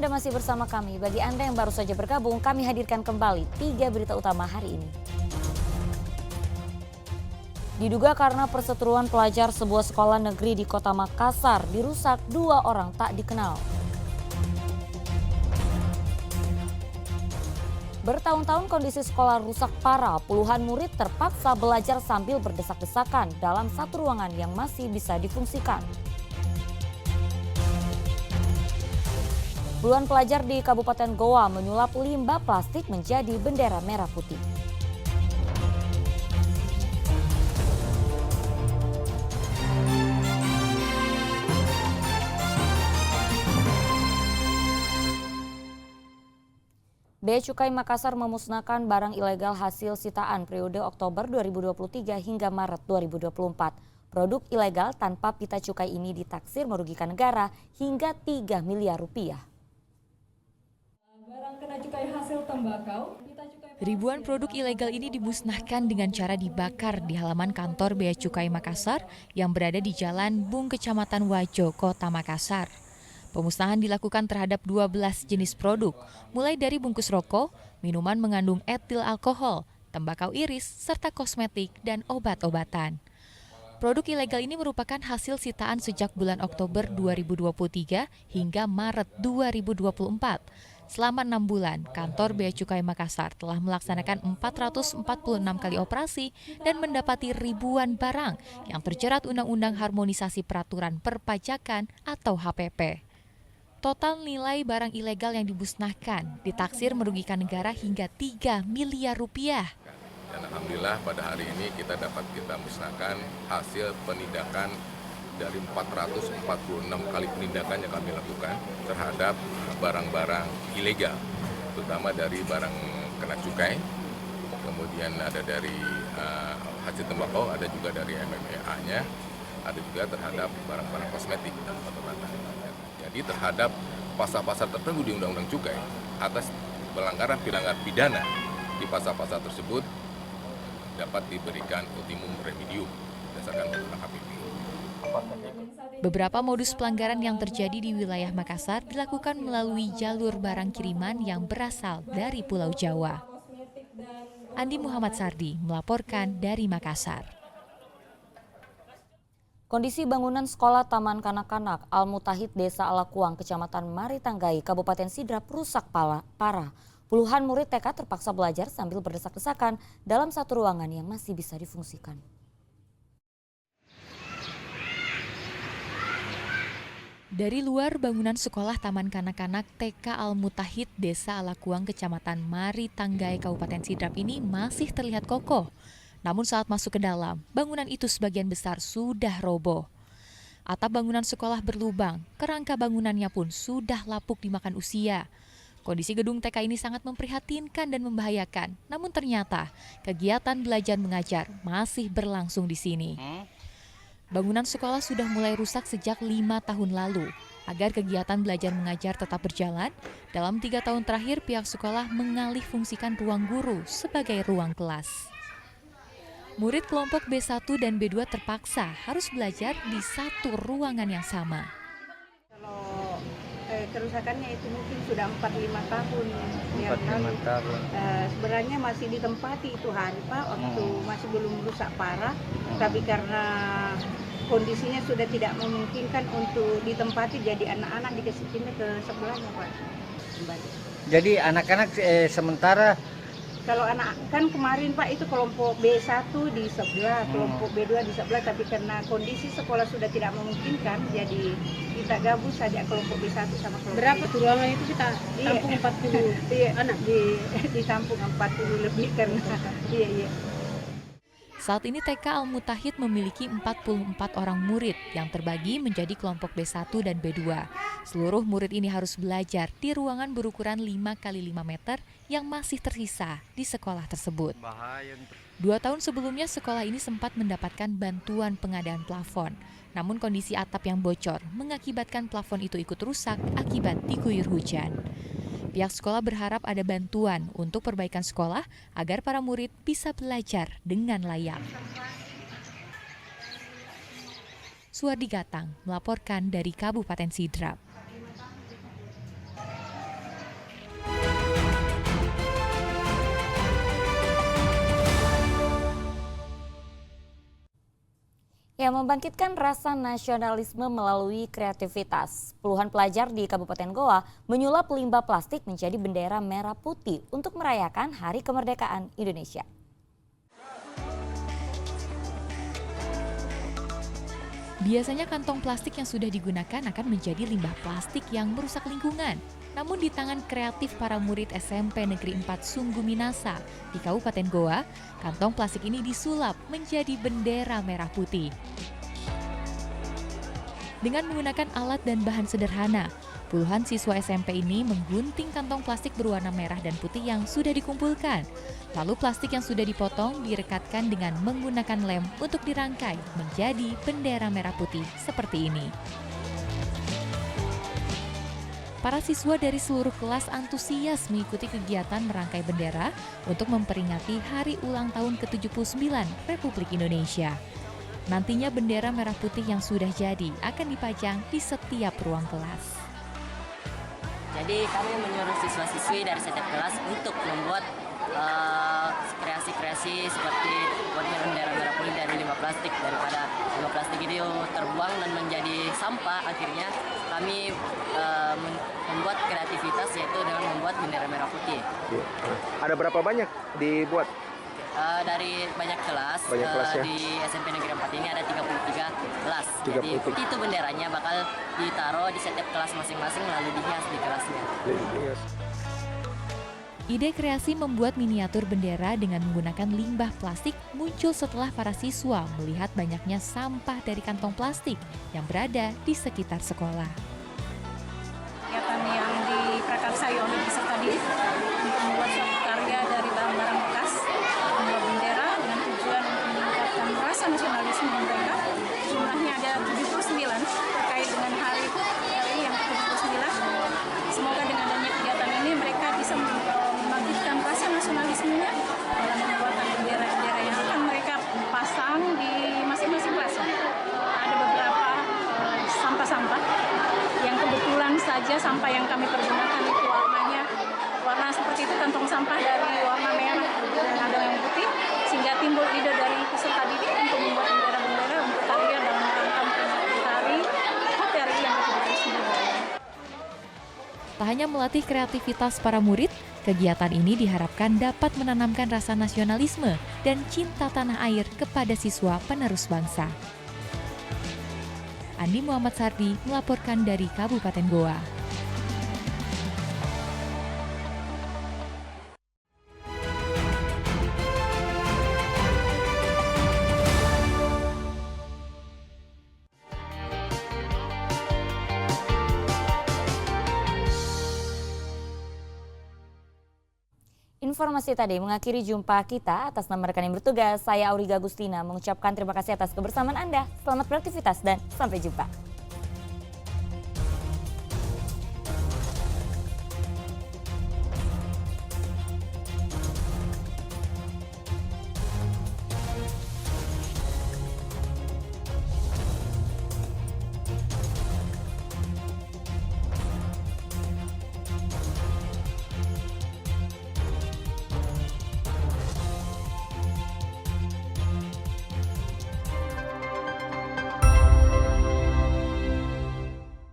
Anda masih bersama kami. Bagi Anda yang baru saja bergabung, kami hadirkan kembali 3 berita utama hari ini. Diduga karena perseteruan pelajar sebuah sekolah negeri di Kota Makassar dirusak 2 orang tak dikenal. Bertahun-tahun kondisi sekolah rusak parah, puluhan murid terpaksa belajar sambil berdesak-desakan dalam satu ruangan yang masih bisa difungsikan. Puluhan pelajar di Kabupaten Goa menyulap limbah plastik menjadi bendera merah putih. Bea Cukai Makassar memusnahkan barang ilegal hasil sitaan periode Oktober 2023 hingga Maret 2024. Produk ilegal tanpa pita cukai ini ditaksir merugikan negara hingga 3 miliar rupiah. Ribuan produk ilegal ini dimusnahkan dengan cara dibakar di halaman kantor Bea Cukai Makassar yang berada di Jalan Bung Kecamatan Wajo, Kota Makassar. Pemusnahan dilakukan terhadap 12 jenis produk, mulai dari bungkus rokok, minuman mengandung etil alkohol, tembakau iris, serta kosmetik dan obat-obatan. Produk ilegal ini merupakan hasil sitaan sejak bulan Oktober 2023 hingga Maret 2024. Selama 6 bulan, kantor Bea Cukai Makassar telah melaksanakan 446 kali operasi dan mendapati ribuan barang yang terjerat Undang-Undang Harmonisasi Peraturan Perpajakan atau HPP. Total nilai barang ilegal yang dimusnahkan ditaksir merugikan negara hingga 3 miliar rupiah. Dan alhamdulillah pada hari ini kita musnahkan hasil penindakan dari 446 kali penindakan yang kami lakukan terhadap barang-barang ilegal, terutama dari barang kena cukai, kemudian ada dari hasil tembakau, ada juga dari MMA-nya, ada juga terhadap barang-barang kosmetik dan obat-obatan. Jadi terhadap pasal-pasal tertentu di Undang-Undang Cukai atas pelanggaran pidana di pasal-pasal tersebut dapat diberikan ultimum remedium berdasarkan Undang-Undang HPP. Beberapa modus pelanggaran yang terjadi di wilayah Makassar dilakukan melalui jalur barang kiriman yang berasal dari Pulau Jawa. Andi Muhammad Sardi melaporkan dari Makassar. Kondisi bangunan sekolah Taman Kanak-Kanak Al-Mutahid Desa Alakuang, Kecamatan Maritanggai, Kabupaten Sidrap rusak parah. Puluhan murid TK terpaksa belajar sambil berdesak-desakan dalam satu ruangan yang masih bisa difungsikan. Dari luar bangunan sekolah Taman Kanak-Kanak TK Al-Mutahid Desa Alakuang, Kecamatan Maritanggai, Kabupaten Sidrap ini masih terlihat kokoh. Namun saat masuk ke dalam, bangunan itu sebagian besar sudah roboh. Atap bangunan sekolah berlubang, kerangka bangunannya pun sudah lapuk dimakan usia. Kondisi gedung TK ini sangat memprihatinkan dan membahayakan. Namun ternyata kegiatan belajar mengajar masih berlangsung di sini. Bangunan sekolah sudah mulai rusak sejak 5 tahun lalu. Agar kegiatan belajar mengajar tetap berjalan, dalam 3 tahun terakhir pihak sekolah mengalih fungsikan ruang guru sebagai ruang kelas. Murid kelompok B1 dan B2 terpaksa harus belajar di satu ruangan yang sama. Kalau kerusakannya itu mungkin sudah 4-5 tahun yang 4-5 lalu. tahun. Sebenarnya masih ditempati itu hari Pak, waktu masih belum rusak parah, tapi karena kondisinya sudah tidak memungkinkan untuk ditempati, jadi anak-anak dikasih pindah ke sebelahnya Pak. Kembali. Jadi anak-anak sementara Kalau anak kan kemarin Pak itu kelompok B1 di sebelah, kelompok B2 di sebelah, tapi karena kondisi sekolah sudah tidak memungkinkan, jadi kita gabung saja kelompok B1 sama kelompok Berapa B2. tuh ruangan itu kita tampung 40 Iya, anak? ditampung 40 lebih karena iya. Saat ini TK Al-Mutahid memiliki 44 orang murid yang terbagi menjadi kelompok B1 dan B2. Seluruh murid ini harus belajar di ruangan berukuran 5 x 5 meter yang masih tersisa di sekolah tersebut. 2 tahun sebelumnya sekolah ini sempat mendapatkan bantuan pengadaan plafon. Namun kondisi atap yang bocor mengakibatkan plafon itu ikut rusak akibat diguyur hujan. Pihak sekolah berharap ada bantuan untuk perbaikan sekolah agar para murid bisa belajar dengan layak. Suwardi Gatang melaporkan dari Kabupaten Sidrap. Ya, membangkitkan rasa nasionalisme melalui kreativitas. Puluhan pelajar di Kabupaten Goa menyulap limbah plastik menjadi bendera merah putih untuk merayakan Hari Kemerdekaan Indonesia. Biasanya kantong plastik yang sudah digunakan akan menjadi limbah plastik yang merusak lingkungan. Namun di tangan kreatif para murid SMP Negeri 4 Sungguh Minasa di Kabupaten Goa, kantong plastik ini disulap menjadi bendera merah putih. Dengan menggunakan alat dan bahan sederhana, puluhan siswa SMP ini menggunting kantong plastik berwarna merah dan putih yang sudah dikumpulkan. Lalu plastik yang sudah dipotong direkatkan dengan menggunakan lem untuk dirangkai menjadi bendera merah putih seperti ini. Para siswa dari seluruh kelas antusias mengikuti kegiatan merangkai bendera untuk memperingati Hari Ulang Tahun ke-79 Republik Indonesia. Nantinya bendera merah putih yang sudah jadi akan dipajang di setiap ruang kelas. Jadi kami menyuruh siswa-siswi dari setiap kelas untuk membuat kreasi-kreasi seperti buatnya bendera merah putih dari limbah plastik. Daripada limbah plastik itu terbuang dan menjadi sampah, akhirnya kami membuat kreativitas yaitu dengan membuat bendera merah putih. Ada berapa banyak dibuat? Dari banyak kelas, ya? Di SMP Negeri 4 ini ada 33 kelas. 33. Jadi itu benderanya bakal ditaruh di setiap kelas masing-masing lalu dihias di kelasnya. Ide kreasi membuat miniatur bendera dengan menggunakan limbah plastik muncul setelah para siswa melihat banyaknya sampah dari kantong plastik yang berada di sekitar sekolah. Kegiatan yang diprakarsai oleh peserta didik untuk membuat suatu karya dari barang-barang bekas, membuat bendera dengan tujuan untuk meningkatkan rasa nasionalisme mereka. Jumlahnya ada 79 terkait dengan hari RI yang ke-79. Semoga dengan adanya kegiatan ini mereka bisa membangkitkan rasa nasionalismenya dalam pembuatan bendera-bendera yang akan mereka pasang di masing-masing kelas. Ada beberapa sampah-sampah yang kebetulan saja sampah yang kami pergunakan itu warna seperti itu, kantong sampah dari warna merah dan ada yang putih, sehingga timbul ide dari peserta didik untuk membuat bendera-bendera untuk karya dalam rangka hari HTRI yang ke-79. Tak hanya melatih kreativitas para murid, kegiatan ini diharapkan dapat menanamkan rasa nasionalisme dan cinta tanah air kepada siswa penerus bangsa. Andi Muhammad Sardi melaporkan dari Kabupaten Goa. Informasi tadi mengakhiri jumpa kita. Atas nama rekan yang bertugas, saya Auriga Agustina mengucapkan terima kasih atas kebersamaan Anda. Selamat beraktivitas dan sampai jumpa.